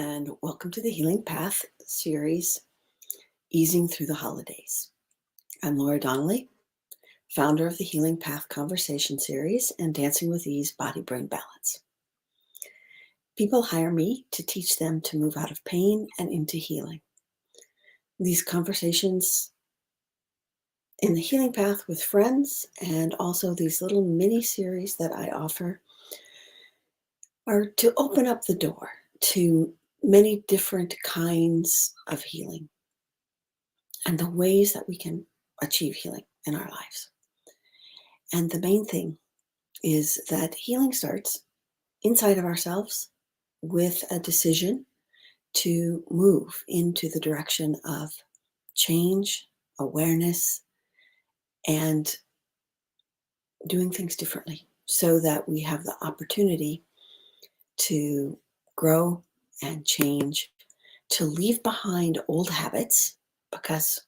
and welcome to the Healing Path series, Easing Through the Holi-Daze. I'm Laura Donnelly, founder of the Healing Path Conversation series and Dancing with Ease Body-Brain Balance. People hire me to teach them to move out of pain and into healing. These conversations in the Healing Path with friends and also these little mini series that I offer are to open up the door to many different kinds of healing and the ways that we can achieve healing in our lives. And the main thing is that healing starts inside of ourselves with a decision to move into the direction of change, awareness, and doing things differently so that we have the opportunity to grow and change, to leave behind old habits because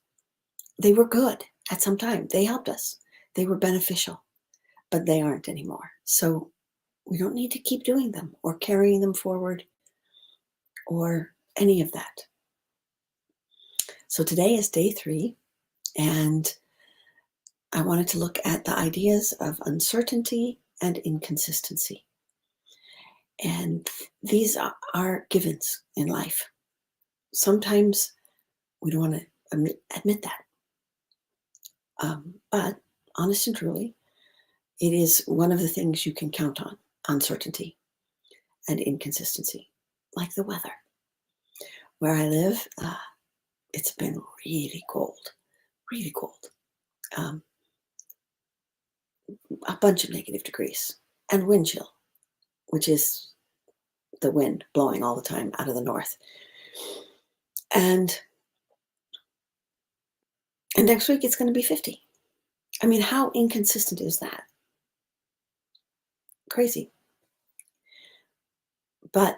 they were good at some time. They helped us. They were beneficial, but they aren't anymore. So we don't need to keep doing them or carrying them forward or any of that. So today is day 3, and I wanted to look at the ideas of uncertainty and inconsistency. And these are givens in life. Sometimes we don't want to admit that. But honest and truly, it is one of the things you can count on, uncertainty and inconsistency, like the weather. Where I live, it's been really cold. A bunch of negative degrees and wind chill, which is the wind blowing all the time out of the north. And next week it's going to be 50. I mean, how inconsistent is that? Crazy. But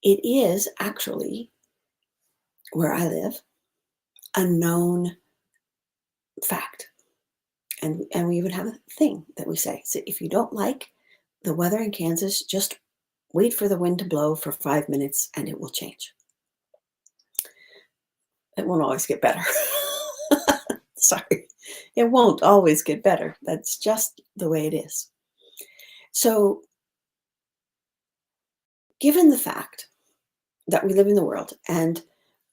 it is actually, where I live, a known fact. And we even have a thing that we say. So if you don't like the weather in Kansas, just wait for the wind to blow for 5 minutes and it will change. It won't always get better. Sorry. It won't always get better. That's just the way it is. So, given the fact that we live in the world and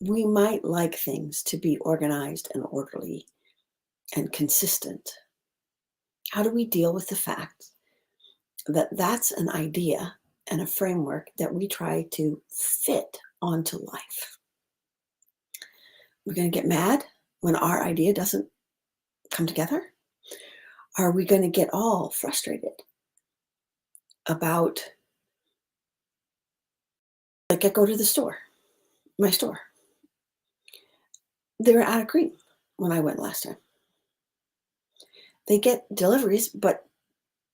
we might like things to be organized and orderly and consistent, how do we deal with the fact that that's an idea and a framework that we try to fit onto life? We're going to get mad when our idea doesn't come together? Are we going to get all frustrated about, like, I go to the store, my store. They were out of cream when I went last time. They get deliveries, but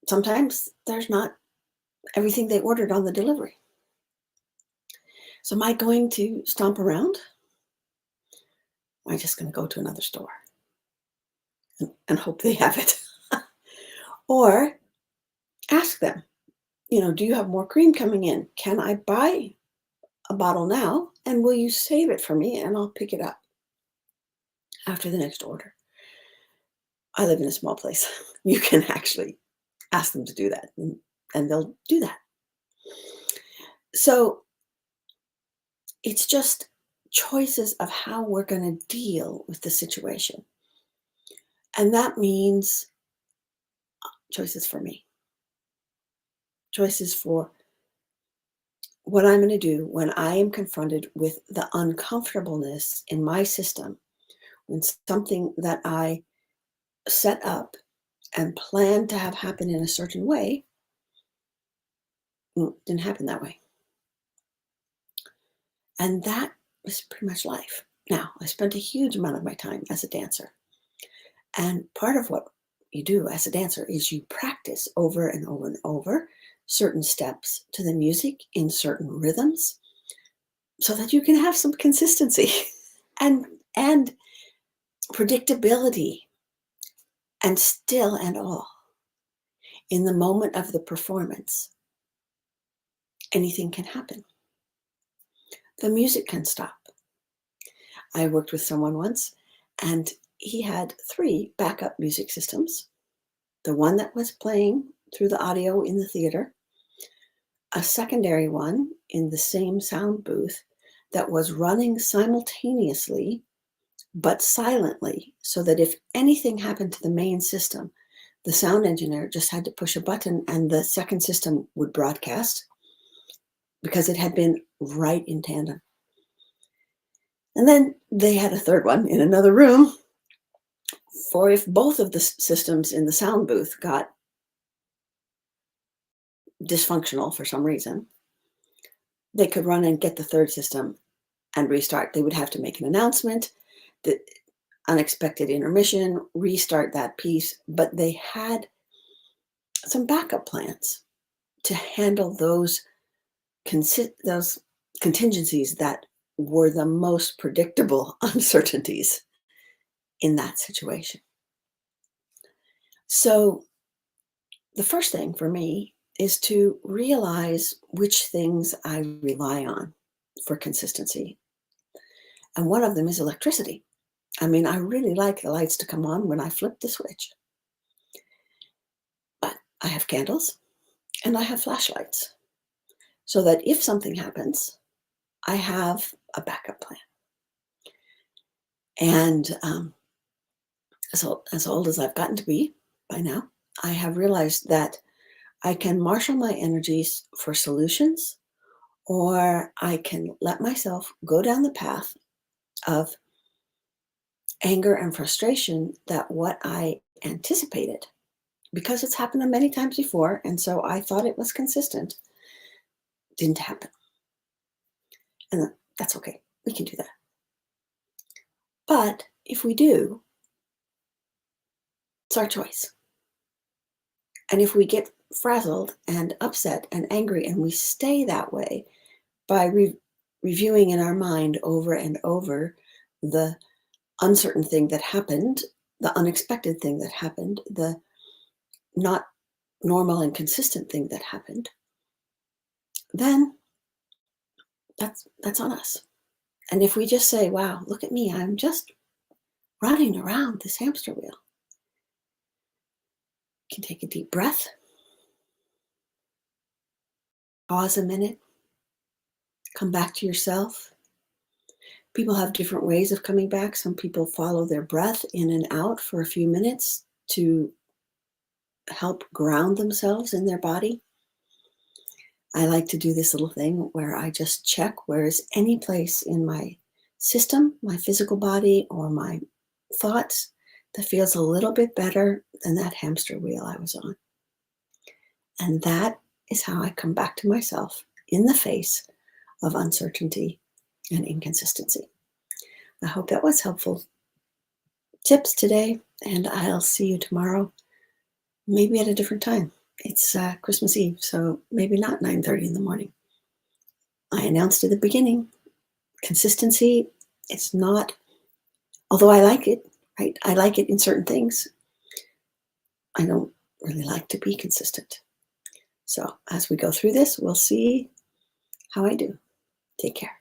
sometimes there's not everything they ordered on the delivery. So am I going to stomp around? Am I just going to go to another store and hope they have it? Or ask them, do you have more cream coming in? Can I buy a bottle now? And will you save it for me? And I'll pick it up after the next order. I live in a small place. You can actually ask them to do that, and they'll do that. So it's just choices of how we're going to deal with the situation. And that means choices for me. Choices for what I'm going to do when I am confronted with the uncomfortableness in my system, when something that I set up and planned to have happen in a certain way didn't happen that way. And that is pretty much life. Now, I spent a huge amount of my time as a dancer. And part of what you do as a dancer is you practice over and over and over certain steps to the music in certain rhythms so that you can have some consistency and predictability. And still and all, in the moment of the performance, anything can happen. the music can stop. I worked with someone once, and he had 3 backup music systems. The one that was playing through the audio in the theater, a secondary one in the same sound booth that was running simultaneously but silently, so that if anything happened to the main system, the sound engineer just had to push a button and the second system would broadcast because it had been right in tandem. And then they had a third one in another room for if both of the systems in the sound booth got dysfunctional for some reason, they could run and get the third system and restart. They would have to make an announcement, the unexpected intermission, restart that piece, but they had some backup plans to handle those contingencies that were the most predictable uncertainties in that situation. So the first thing for me is to realize which things I rely on for consistency. And one of them is electricity. I mean, I really like the lights to come on when I flip the switch. But I have candles and I have flashlights so that if something happens, I have a backup plan. And so as old as I've gotten to be by now, I have realized that I can marshal my energies for solutions, or I can let myself go down the path of anger and frustration that what I anticipated, because it's happened many times before, and so I thought it was consistent, didn't happen. And that's okay. We can do that. But if we do, it's our choice. And if we get frazzled and upset and angry and we stay that way by reviewing in our mind over and over the uncertain thing that happened, the unexpected thing that happened, the not normal and consistent thing that happened, then that's on us. And if we just say, wow, look at me, I'm just running around this hamster wheel. You can take a deep breath, pause a minute, come back to yourself. People have different ways of coming back. Some people follow their breath in and out for a few minutes to help ground themselves in their body. I like to do this little thing where I just check where is any place in my system, my physical body, or my thoughts that feels a little bit better than that hamster wheel I was on. And that is how I come back to myself in the face of uncertainty and inconsistency. I hope that was helpful tips today, and I'll see you tomorrow, maybe at a different time. It's Christmas Eve, so maybe not 9:30 in the morning. I announced at the beginning, consistency, it's not, although I like it, right? I like it in certain things. I don't really like to be consistent. So as we go through this, we'll see how I do. Take care.